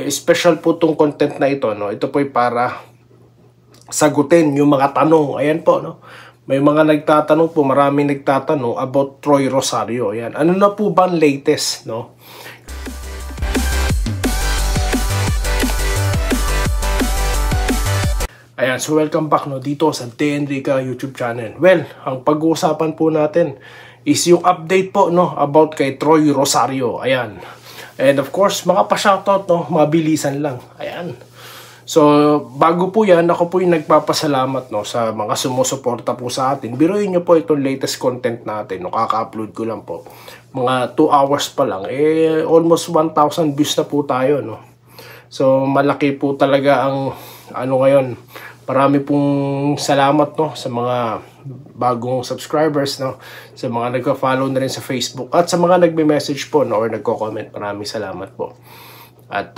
Special po itong content na ito, no? Ito po ay para sagutin yung mga tanong. Ayan po, no? May mga nagtatanong po, maraming nagtatanong about Troy Rosario. Ayan. Ano na po ba ang latest, no? Ayan, so welcome back, no, dito sa TNRica YouTube channel. Well, ang pag-uusapan po natin is yung update po, no, about kay Troy Rosario. Ayan. And of course, mga pa-shoutout, no, mabilisan lang. Ayan. So, bago po yan, ako po yung nagpapasalamat, no, sa mga sumusuporta po sa atin. Biruin nyo po itong latest content natin, no, kaka-upload ko lang po. Mga 2 hours pa lang, almost 1,000 views na po tayo, no. So, malaki po talaga ang, ngayon, marami pong salamat, no, sa mga bagong subscribers, no, sa mga nagka-follow na rin sa Facebook at sa mga nagme-message po, no, or nagko-comment. Maraming salamat po. At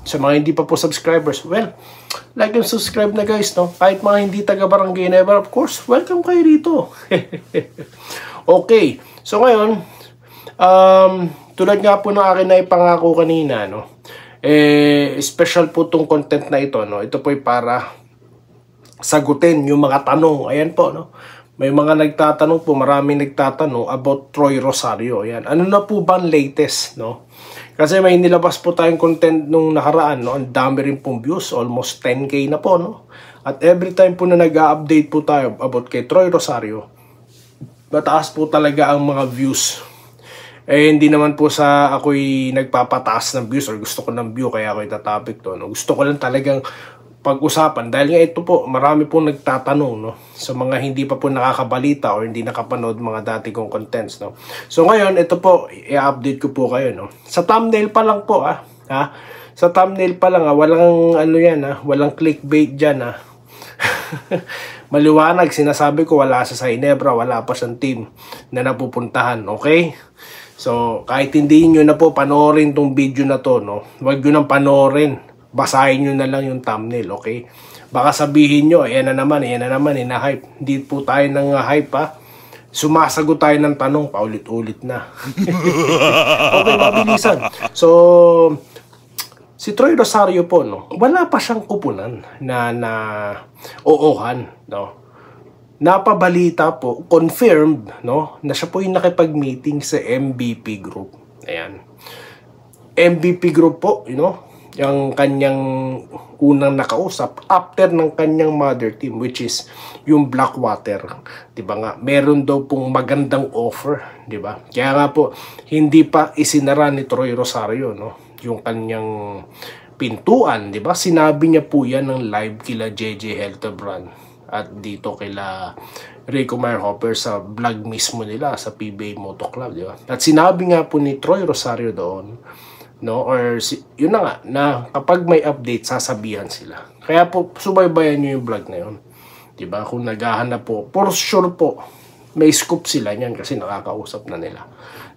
sa mga hindi pa po subscribers, well, like and subscribe na guys, no. Kahit mga hindi taga-Barangay Never, of course, welcome kayo dito. Okay, so ngayon, tulad nga po ng akin na ipangako kanina, no, special po itong content na ito, no. Ito po ay para sagutin yung mga tanong. Ayan po, no. May mga nagtatanong po, maraming nagtatanong about Troy Rosario. Ayan. Ano na po ba ang latest, no? Kasi may nilabas po tayong content nung nakaraan, no. Ang dami rin pong views, almost 10K na po, no. At every time po na nag-update po tayo about kay Troy Rosario, mataas po talaga ang mga views. Hindi naman po sa ako'y nagpapataas ng views or gusto ko ng view kaya ako'y tatopic to, no. Gusto ko lang talagang pag-usapan dahil nga ito po, marami pong nagtatanong, no, sa mga hindi pa po nakakabalita or hindi nakapanood mga dati kong contents, no. So ngayon, ito po, i-update ko po kayo, no. Sa thumbnail pa lang po, sa thumbnail pa lang, walang walang clickbait dyan, Maliwanag, sinasabi ko, wala sa Ginebra, wala pa siyang team na napupuntahan, okay? So, kahit hindi nyo na po panoorin tong video na to, no, huwag nyo nang panoorin. Basahin nyo na lang yung thumbnail, okay? Baka sabihin nyo, yan na naman, ina-hype. Hindi po tayo nang hype, Sumasagot tayo ng tanong, paulit-ulit na. Okay, mabilisan. So, si Troy Rosario po, no, wala pa siyang kupunan na oohan, no? Napabalita po, confirmed, no, na siya po yung nakipag-meeting sa MVP Group. Ayan. MVP Group po, you know, yung kanyang unang nakausap after ng kanyang mother team, which is yung Blackwater. Diba nga, meron daw pong magandang offer, diba? Kaya nga po, hindi pa isinara ni Troy Rosario, no, yung kanyang pintuan, diba? Sinabi niya po yan ng live kila JJ Heltebrand at dito kila Rico Meyerhopper sa vlog mismo nila sa PBA Moto Club, diba? At sinabi nga po ni Troy Rosario doon, no, or yun na nga, na kapag may update, sasabihan sila. Kaya po, subaybayan nyo yung vlog na yun. Diba? Kung naghahanap po, for sure po, may scoop sila niyan kasi nakakausap na nila.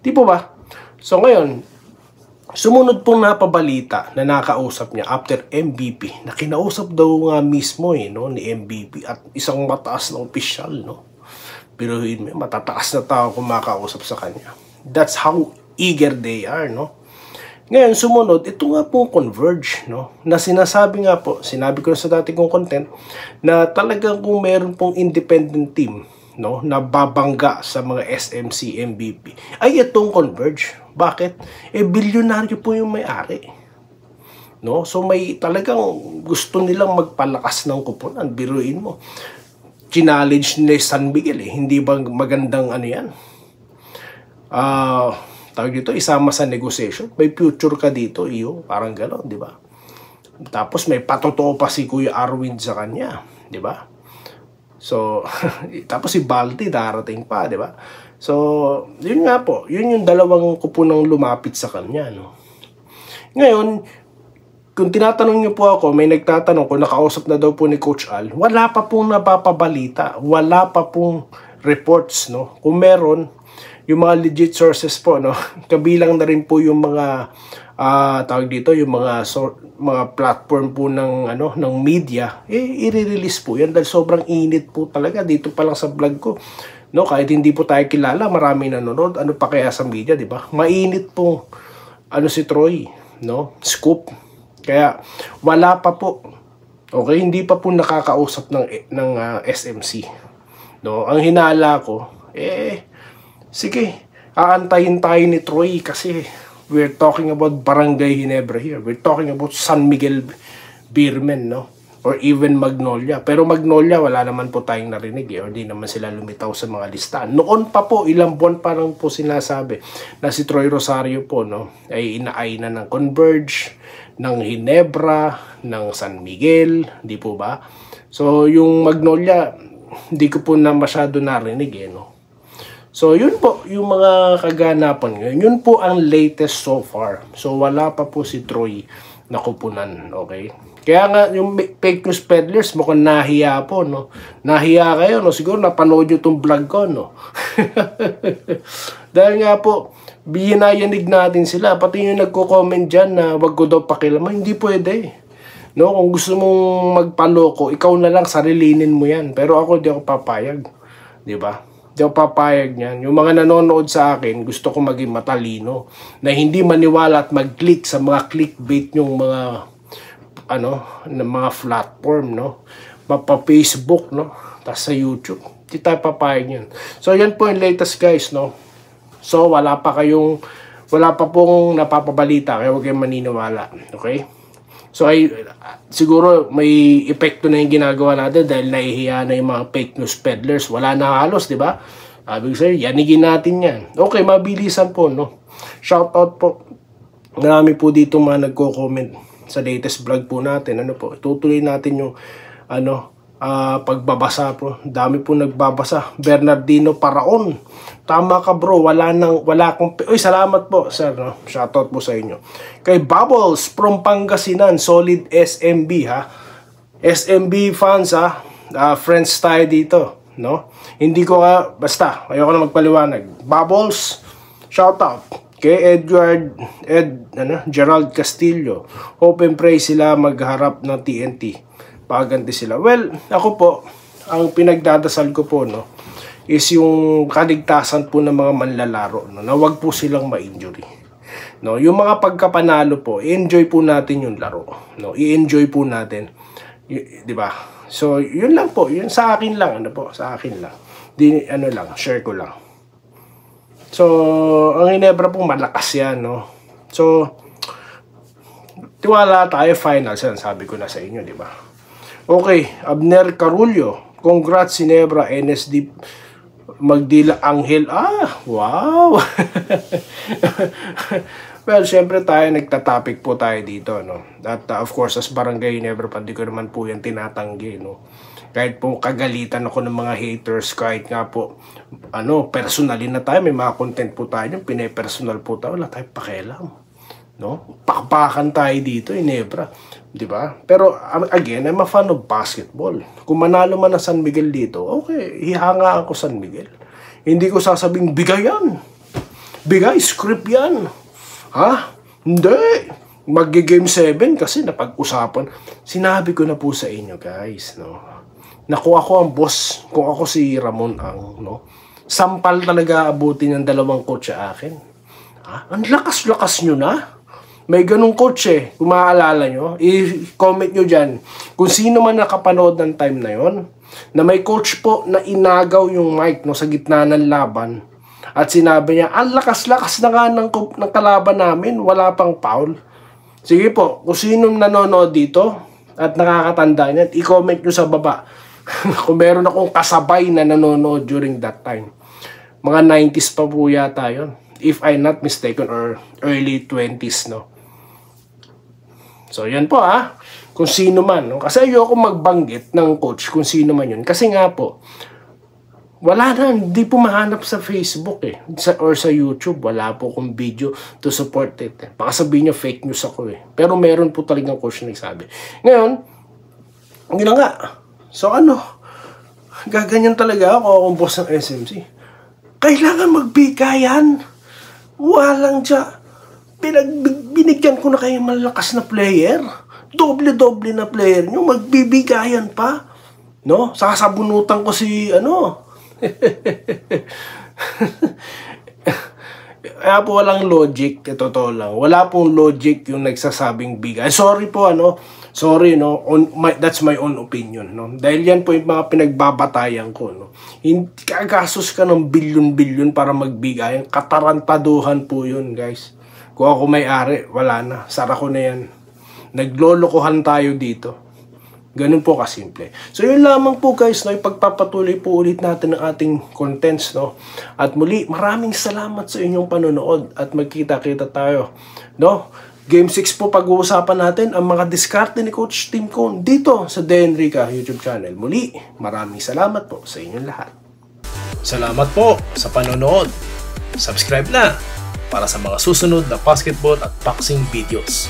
Di po ba? So ngayon, sumunod pong napabalita na nakausap niya after MVP, na kinausap daw nga mismo, no, ni MVP at isang mataas na opisyal, no. Pero matataas na tao kung makausap sa kanya. That's how eager they are, no. Ngayon, sumunod, ito nga pong Converge, no, na sinasabi nga po, sinabi ko na sa dati kong content, na talagang kung meron pong independent team, no, na babangga sa mga SMC MVP, ay itong Converge. Bakit? Bilyonaryo po yung may-ari. No? So may talagang gusto nilang magpalakas ng kupunan. Biruin mo. Challenge nila San Miguel, Hindi ba magandang yan? Tawag dito, isama sa negotiation. May future ka dito, iyo. Parang gano'n, di ba? Tapos may patotoo pa si Kuya Arwin sa kanya, di ba? So, tapos si Balti darating pa, di ba? So, yun nga po. Yun yung dalawang kupunang lumapit sa kanya, no? Ngayon, kung tinatanong niyo po ako, may nagtatanong kung nakausap na daw po ni Coach Al, wala pa pong napapabalita. Wala pa pong reports, no? Kung meron, yung mga legit sources po, no, kabilang na rin po yung mga tawag dito, yung mga platform po ng ng media, i-release po yan dahil sobrang init po talaga dito pa lang sa vlog ko, no, kahit hindi po tayo kilala, marami nanonood, ano pa kaya sa media, di ba? Mainit po si Troy, no? Scoop. Kaya wala pa po. Okay, hindi pa po nakakausap ng SMC. No, ang hinala ko, sige, aantayin tayo ni Troy kasi we're talking about Barangay Ginebra here. We're talking about San Miguel Beermen, no? Or even Magnolia. Pero Magnolia, wala naman po tayong narinig or di naman sila lumitaw sa mga listahan. Noon pa po, ilang buwan pa lang po sinasabi na si Troy Rosario po, no, ay inaay na ng Converge, ng Ginebra, ng San Miguel, di po ba? So, yung Magnolia, hindi ko po na masyado narinig, no? So, yun po, yung mga kaganapan ngayon. Yun po ang latest so far. So, wala pa po si Troy na kupunan, okay? Kaya nga, yung fake news peddlers, mukhang nahiya po, no? Nahiya kayo, no? Siguro napanood nyo itong vlog ko, no? Dahil nga po, binayanig natin sila. Pati yung nagko-comment dyan na wag ko daw pakilaman, hindi pwede. No? Kung gusto mong magpaloko, ikaw na lang, sarilinin mo yan. Pero ako, di ako papayag. Di ba? Di ako papayag niyan. Yung mga nanonood sa akin, gusto ko maging matalino. Na hindi maniwala at mag-click sa mga clickbait yung mga ng mga platform, no? Mapa-Facebook, no? Tapos sa YouTube. Hindi tayo papayag yan. So, yan po yung latest, guys, no? So, wala pa pong napapabalita, kaya huwag kayong maniniwala. Okay? So, siguro may epekto na yung ginagawa natin dahil nahihiya na yung mga fake news peddlers. Wala na halos, di ba? Sabi ko sa'yo, yanigin natin yan. Okay, mabilisan po, no? Shoutout po. Marami po dito mga nagko-comment sa latest vlog po natin. Tutuloy natin yung pagbabasa po. Dami po nagbabasa. Bernardino Paraon. Tama ka bro, wala kang... Uy, salamat po, sir. No? Shoutout po sa inyo. Kay Bubbles from Pangasinan, solid SMB ha. SMB fans ha. Friends tayo dito. No? Hindi ko basta, ayoko na magpaliwanag. Bubbles, shoutout. Kay Gerald Castillo. Hope and pray sila magharap ng TNT. Paganti sila. Well, ako po, ang pinagdadasal ko po, no, is yung kaligtasan po ng mga manlalaro, no, na wag po silang ma-injury. No, yung mga pagkapanalo po, i-enjoy po natin yung laro. No, i-enjoy po natin. Di ba? So, yun lang po. Yun sa akin lang. Sa akin lang. Share ko lang. So, ang Ginebra po malakas yan, no? So, tiwala tayo, finals yan, sabi ko na sa inyo, di ba? Okay, Abner Carullo, congrats Ginebra, NSD Magdila Angel. Wow! Well, syempre tayo, nagtatopic po tayo dito, no? At of course, as Barangay Ginebra, hindi ko naman po yan tinatanggi, no? Kahit po kagalitan ako ng mga haters, kahit nga po, personalin na tayo, may mga content po tayo, pine-personal po tayo, wala tayong pakialam. No? Pakpakan tayo dito, Ginebra. Di ba? Pero, again, I'm a fan of basketball. Kung manalo man na San Miguel dito, okay, ihanga ako San Miguel. Hindi ko sasabing, bigay yan. Bigay, script yan. Ha? Hindi. Mag-game 7 kasi napag-usapan. Sinabi ko na po sa inyo, guys, no? Na kung ako ang boss, kung ako si Ramon ang, no, sampal talaga abutin ng dalawang coach sa akin. Ang lakas-lakas nyo na. May ganung coach kung maaalala nyo, i-comment nyo dyan kung sino man nakapanood ng time na yon, na may coach po na inagaw yung mic, no, sa gitna ng laban at sinabi niya, ang lakas-lakas na nga ng kalaban namin, wala pang foul. Sige po, kung sinong nanonood dito at nakakatanda niyan, i-comment nyo sa baba. Kung meron akong kasabay na nanonood during that time. Mga 90s pa po yata yun. If I'm not mistaken, or early 20s, no? So, yan po kung sino man, no? Kasi ayoko magbanggit ng coach kung sino man yun. Kasi nga po, wala na, hindi po mahanap sa Facebook or sa YouTube. Wala po akong video to support it. Baka sabihin nyo fake news ako Pero meron po talagang coach na nagsabi. Ngayon, gina nga. So gaganyan talaga ako kung boss ng SMC. Kailangan magbigayan. Walang dya. Binigyan ko na kayo malakas na player. Doble-doble na player nyo. Magbibigayan pa. No? Sasabunutan ko si Kaya po walang logic, totoo lang. Wala pong logic yung nagsasabing bigay. Sorry po, sorry, that's my own opinion, Dahil yan po yung mga pinagbabatayan ko, Kagasos ka ng bilyon-bilyon para magbigay. Katarantaduhan po yun, guys. Kung ako may-ari, wala na. Sara ko na yan. Naglolokohan tayo dito. Ganun po kasimple. So yun lamang po guys, ipagpapatuloy po ulit natin ang ating contents, At muli, maraming salamat sa inyong panonood at magkita-kita tayo, Game 6 po pag-uusapan natin ang mga diskarte ni Coach Tim Cone dito sa The Enrica YouTube channel. Muli, maraming salamat po sa inyong lahat. Salamat po sa panonood. Subscribe na para sa mga susunod na basketball at boxing videos.